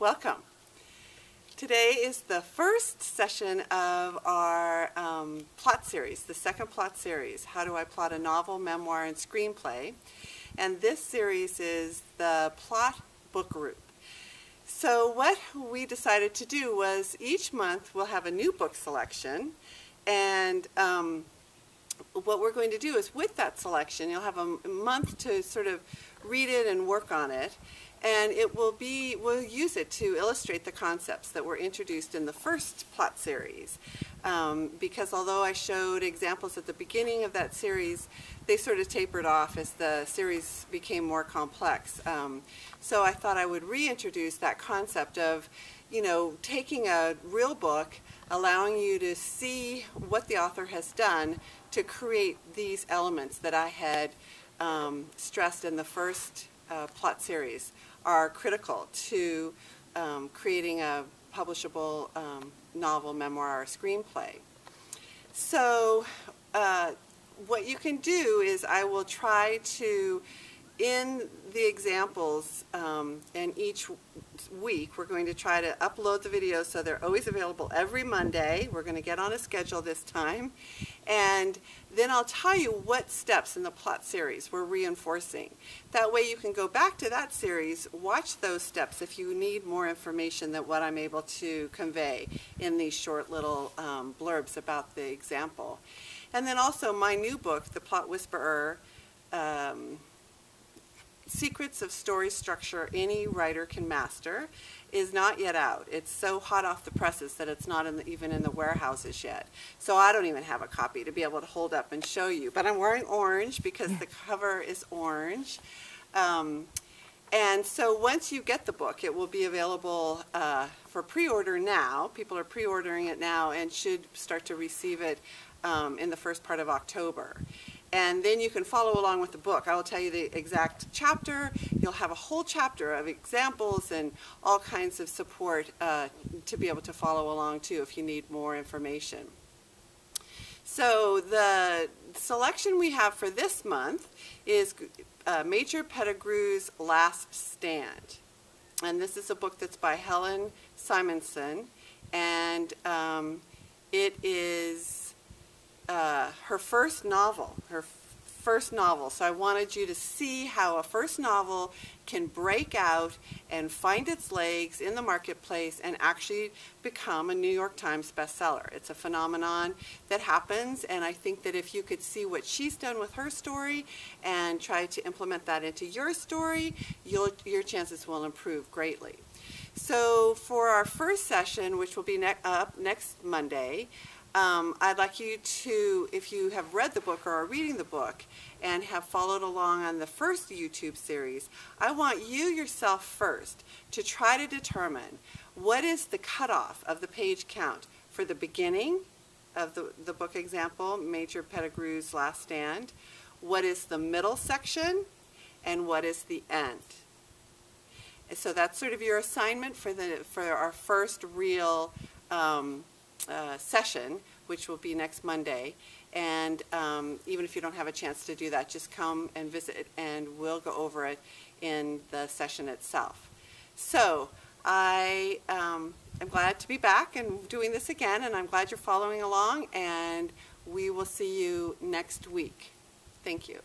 Welcome. Today is the first session of our plot series, the second plot series, How Do I Plot a Novel, Memoir, and Screenplay? And this series is the plot book group. So what we decided to do was each month we'll have a new book selection, and what we're going to do is with that selection you'll have a month to sort of read it and work on it, and we'll use it to illustrate the concepts that were introduced in the first plot series. Because although I showed examples at the beginning of that series, they sort of tapered off as the series became more complex. So I thought I would reintroduce that concept of, taking a real book, allowing you to see what the author has done to create these elements that I had stressed in the first plot series are critical to creating a publishable novel, memoir, or screenplay. So what you can do is I will try to, in the examples, and each week we're going to try to upload the videos so they're always available every Monday. We're going to get on a schedule this time, and then I'll tell you what steps in the plot series we're reinforcing. That way you can go back to that series, watch those steps if you need more information than what I'm able to convey in these short little blurbs about the example. And then also my new book, The Plot Whisperer, Secrets of Story Structure Any Writer Can Master, is not yet out. It's so hot off the presses that it's not even in the warehouses yet. So I don't even have a copy to be able to hold up and show you. But I'm wearing orange because the cover is orange. And so once you get the book, it will be available for pre-order now. People are pre-ordering it now and should start to receive it in the first part of October. And then you can follow along with the book. I will tell you the exact chapter. You'll have a whole chapter of examples and all kinds of support to be able to follow along too if you need more information. So the selection we have for this month is Major Pettegrew's Last Stand. And this is a book that's by Helen Simonson, and it is her first novel. So I wanted you to see how a first novel can break out and find its legs in the marketplace and actually become a New York Times bestseller. It's a phenomenon that happens, and I think that if you could see what she's done with her story and try to implement that into your story, your chances will improve greatly. So for our first session, which will be up next Monday, I'd like you to, if you have read the book or are reading the book and have followed along on the first YouTube series, I want you yourself first to try to determine what is the cutoff of the page count for the beginning of the book example, Major Pettegrew's Last Stand, what is the middle section, and what is the end. So that's sort of your assignment for our first real session, which will be next Monday. And even if you don't have a chance to do that, just come and visit and we'll go over it in the session itself. So I am glad to be back and doing this again, and I'm glad you're following along, and we will see you next week. Thank you.